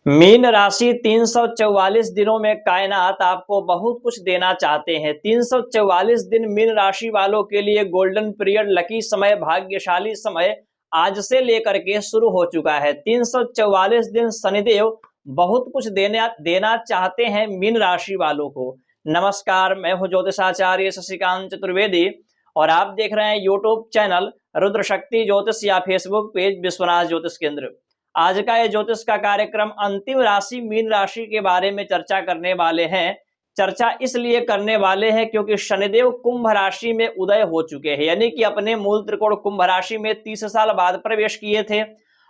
Mean राशि 344 दिनों में कायनात आपको बहुत कुछ देना चाहते हैं। 344 दिन मीन राशि वालों के लिए गोल्डन पीरियड, लकी समय, भाग्यशाली समय आज से लेकर के शुरू हो चुका है। 344 दिन शनिदेव बहुत कुछ देना चाहते हैं मीन राशि वालों को। नमस्कार, मैं हूं ज्योतिषाचार्य शशिकांत चतुर्वेदी और आप देख रहे हैं यूट्यूब चैनल रुद्र शक्ति ज्योतिष या फेसबुक पेज विश्वनाथ ज्योतिष केंद्र। आज का ये ज्योतिष का कार्यक्रम अंतिम राशि मीन राशि के बारे में चर्चा करने वाले हैं। चर्चा इसलिए करने वाले हैं क्योंकि शनिदेव कुंभ राशि में उदय हो चुके हैं, यानी कि अपने मूल त्रिकोण कुंभ राशि में 30 साल बाद प्रवेश किए थे।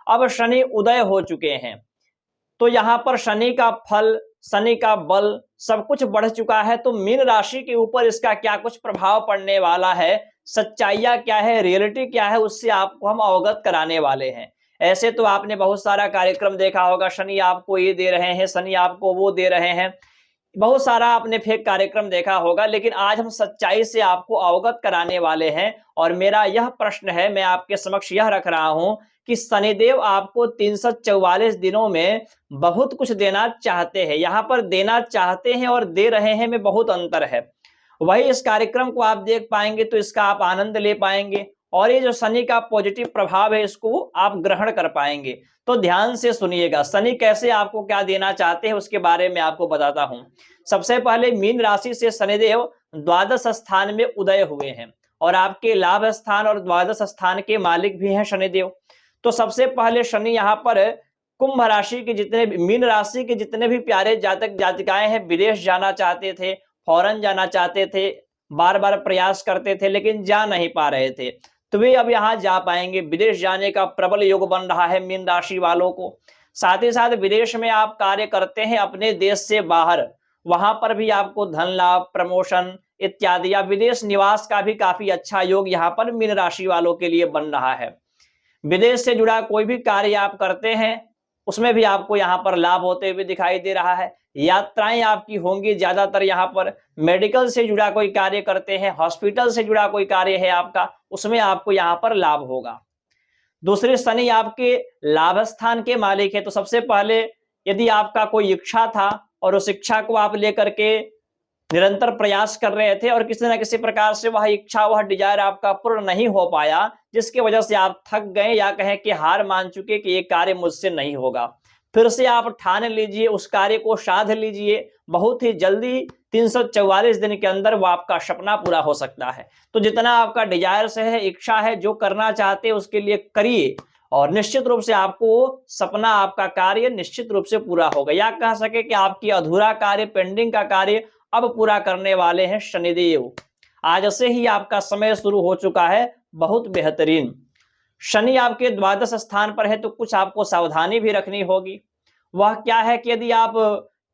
अब शनि उदय हो चुके हैं, तो यहाँ पर शनि का फल, शनि का बल सब कुछ बढ़ चुका है। तो मीन राशि के ऊपर इसका क्या कुछ प्रभाव पड़ने वाला है, सच्चाइयां क्या है, रियलिटी क्या है, उससे आपको हम अवगत कराने वाले हैं। ऐसे तो आपने बहुत सारा कार्यक्रम देखा होगा, शनि आपको ये दे रहे हैं, शनि आपको वो दे रहे हैं, बहुत सारा आपने फेक कार्यक्रम देखा होगा, लेकिन आज हम सच्चाई से आपको अवगत कराने वाले हैं। और मेरा यह प्रश्न है, मैं आपके समक्ष यह रख रहा हूं कि शनिदेव आपको 344 दिनों में बहुत कुछ देना चाहते हैं। यहां पर देना चाहते हैं और दे रहे हैं में बहुत अंतर है। वही इस कार्यक्रम को आप देख पाएंगे तो इसका आप आनंद ले पाएंगे और ये जो शनि का पॉजिटिव प्रभाव है इसको आप ग्रहण कर पाएंगे। तो ध्यान से सुनिएगा, शनि कैसे आपको क्या देना चाहते हैं उसके बारे में आपको बताता हूं। सबसे पहले मीन राशि से शनिदेव द्वादश स्थान में उदय हुए हैं और आपके लाभ स्थान और द्वादश स्थान के मालिक भी हैं शनिदेव। तो सबसे पहले शनि यहाँ पर कुंभ राशि के जितने मीन राशि के जितने भी प्यारे जातक जातिकाएं हैं, विदेश जाना चाहते थे, फॉरेन जाना चाहते थे, बार बार प्रयास करते थे लेकिन जा नहीं पा रहे थे, तो वे अब यहाँ जा पाएंगे। विदेश जाने का प्रबल योग बन रहा है मीन राशि वालों को। साथ ही साथ विदेश में आप कार्य करते हैं अपने देश से बाहर, वहां पर भी आपको धन लाभ, प्रमोशन इत्यादि या विदेश निवास का भी काफी अच्छा योग यहाँ पर मीन राशि वालों के लिए बन रहा है। विदेश से जुड़ा कोई भी कार्य आप करते हैं उसमें भी आपको यहाँ पर लाभ होते हुए दिखाई दे रहा है। यात्राएं आपकी होंगी ज्यादातर, यहाँ पर मेडिकल से जुड़ा कोई कार्य करते हैं, हॉस्पिटल से जुड़ा कोई कार्य है आपका, उसमें आपको यहाँ पर लाभ होगा। दूसरे, शनि आपके लाभ स्थान के मालिक है, तो सबसे पहले यदि आपका कोई इच्छा था और उस इच्छा को आप लेकर के निरंतर प्रयास कर रहे थे और किसी न किसी प्रकार से वह इच्छा, वह डिजायर आपका पूर्ण नहीं हो पाया, जिसकी वजह से आप थक गए या कहें कि हार मान चुके कि ये कार्य मुझसे नहीं होगा, फिर से आप ठान लीजिए, उस कार्य को साध लीजिए। बहुत ही जल्दी 344 दिन के अंदर वो आपका सपना पूरा हो सकता है। तो जितना आपका डिजायर्स है, इच्छा है, जो करना चाहते हैं उसके लिए करिए और निश्चित रूप से आपको सपना, आपका कार्य निश्चित रूप से पूरा होगा। या कह सके कि आपकी अधूरा कार्य, पेंडिंग का कार्य अब पूरा करने वाले हैं शनिदेव। आज से ही आपका समय शुरू हो चुका है, बहुत बेहतरीन। शनि आपके द्वादश स्थान पर है तो कुछ आपको सावधानी भी रखनी होगी। वह क्या है कि यदि आप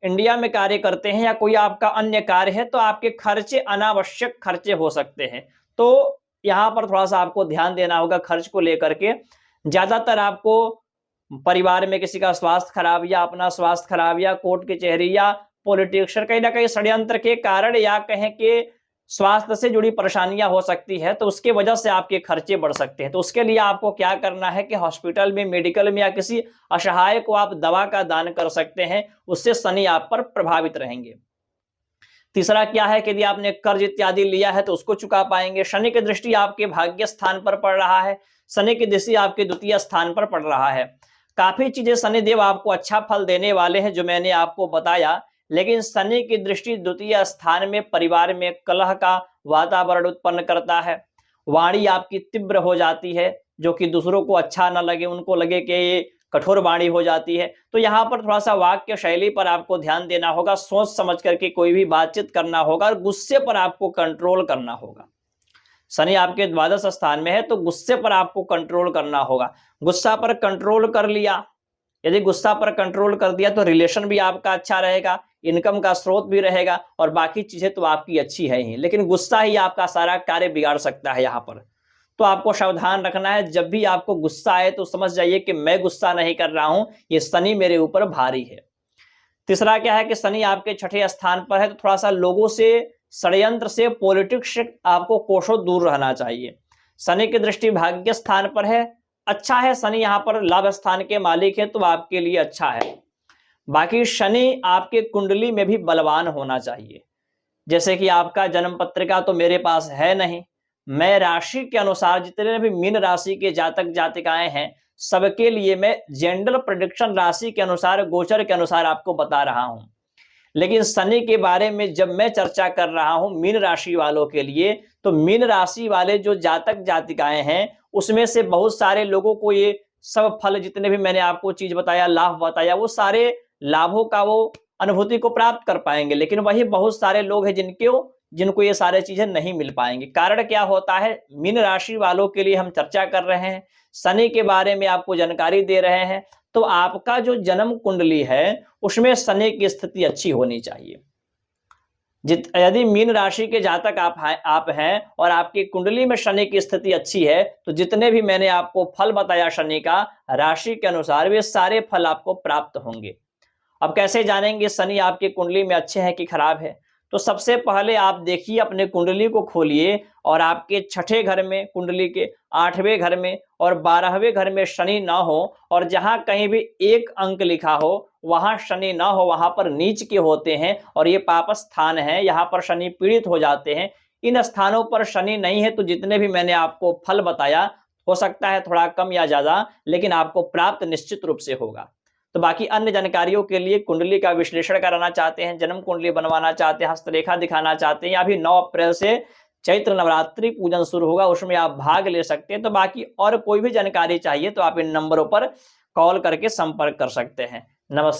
इंडिया में कार्य करते हैं या कोई आपका अन्य कार्य है तो आपके खर्चे, अनावश्यक खर्चे हो सकते हैं, तो यहाँ पर थोड़ा सा आपको ध्यान देना होगा खर्च को लेकर के। ज्यादातर आपको परिवार में किसी का स्वास्थ्य खराब या अपना स्वास्थ्य खराब या कोर्ट कचहरी या पॉलिटिशियन कहीं ना कहीं षड्यंत्र के कारण या कहें कि स्वास्थ्य से जुड़ी परेशानियां हो सकती है, तो उसके वजह से आपके खर्चे बढ़ सकते हैं। तो उसके लिए आपको क्या करना है कि हॉस्पिटल में, मेडिकल में या किसी असहाय को आप दवा का दान कर सकते हैं, उससे शनि आप पर प्रभावित रहेंगे। तीसरा क्या है कि यदि आपने कर्ज इत्यादि लिया है तो उसको चुका पाएंगे। शनि की दृष्टि आपके भाग्य स्थान पर पड़ रहा है, शनि की दृष्टि आपके द्वितीय स्थान पर पड़ रहा है। काफी चीजें शनिदेव आपको अच्छा फल देने वाले हैं जो मैंने आपको बताया, लेकिन शनि की दृष्टि द्वितीय स्थान में परिवार में कलह का वातावरण उत्पन्न करता है। वाणी आपकी तीव्र हो जाती है, जो कि दूसरों को अच्छा न लगे, उनको लगे कि ये कठोर वाणी हो जाती है। तो यहाँ पर थोड़ा सा वाक्य शैली पर आपको ध्यान देना होगा, सोच समझ करके कोई भी बातचीत करना होगा और गुस्से पर आपको कंट्रोल करना होगा। शनि आपके द्वादश स्थान में है तो गुस्से पर आपको कंट्रोल करना होगा। गुस्सा पर कंट्रोल कर लिया, यदि गुस्सा पर कंट्रोल कर दिया तो रिलेशन भी आपका अच्छा रहेगा, इनकम का स्रोत भी रहेगा और बाकी चीजें तो आपकी अच्छी है ही, लेकिन गुस्सा ही आपका सारा कार्य बिगाड़ सकता है यहाँ पर। तो आपको सावधान रखना है, जब भी आपको गुस्सा आए तो समझ जाइए कि मैं गुस्सा नहीं कर रहा हूं, ये शनि मेरे ऊपर भारी है। तीसरा क्या है कि शनि आपके छठे स्थान पर है तो थोड़ा सा लोगों से, षड्यंत्र से, पॉलिटिक्स से आपको कोसों दूर रहना चाहिए। शनि की दृष्टि भाग्य स्थान पर है, अच्छा है। शनि यहाँ पर लाभ स्थान के मालिक है तो आपके लिए अच्छा है। बाकी शनि आपके कुंडली में भी बलवान होना चाहिए। जैसे कि आपका जन्म पत्रिका तो मेरे पास है नहीं, मैं राशि के अनुसार जितने भी मीन राशि के जातक जातिकाएं हैं, सबके लिए मैं जनरल प्रेडिक्शन राशि के अनुसार, गोचर के अनुसार आपको बता रहा हूं। लेकिन शनि के बारे में जब मैं चर्चा कर रहा हूं मीन राशि वालों के लिए, तो मीन राशि वाले जो जातक जातिकाएं हैं, उसमें से बहुत सारे लोगों को ये सब फल, जितने भी मैंने आपको चीज बताया, लाभ बताया, वो सारे लाभों का वो अनुभूति को प्राप्त कर पाएंगे। लेकिन वही बहुत सारे लोग हैं जिनको ये सारे चीजें नहीं मिल पाएंगी। कारण क्या होता है? मीन राशि वालों के लिए हम चर्चा कर रहे हैं, शनि के बारे में आपको जानकारी दे रहे हैं। तो आपका जो जन्म कुंडली है उसमें शनि की स्थिति अच्छी होनी चाहिए। यदि मीन राशि के जातक आप हैं और आपकी कुंडली में शनि की स्थिति अच्छी है, तो जितने भी मैंने आपको फल बताया शनि का राशि के अनुसार, वे सारे फल आपको प्राप्त होंगे। अब कैसे जानेंगे शनि आपकी कुंडली में अच्छे हैं कि खराब है? तो सबसे पहले आप देखिए, अपने कुंडली को खोलिए और आपके छठे घर में, कुंडली के 8वें घर में और 12वें घर में शनि ना हो, और जहां कहीं भी एक अंक लिखा हो वहां शनि ना हो, वहां पर नीच के होते हैं और ये पाप स्थान है, यहाँ पर शनि पीड़ित हो जाते हैं। इन स्थानों पर शनि नहीं है तो जितने भी मैंने आपको फल बताया, हो सकता है थोड़ा कम या ज्यादा, लेकिन आपको प्राप्त निश्चित रूप से होगा। तो बाकी अन्य जानकारियों के लिए, कुंडली का विश्लेषण कराना चाहते हैं, जन्म कुंडली बनवाना चाहते हैं, हस्तरेखा दिखाना चाहते हैं, या अभी 9 अप्रैल से चैत्र नवरात्रि पूजन शुरू होगा, उसमें आप भाग ले सकते हैं। तो बाकी और कोई भी जानकारी चाहिए तो आप इन नंबरों पर कॉल करके संपर्क कर सकते हैं। नमस्कार।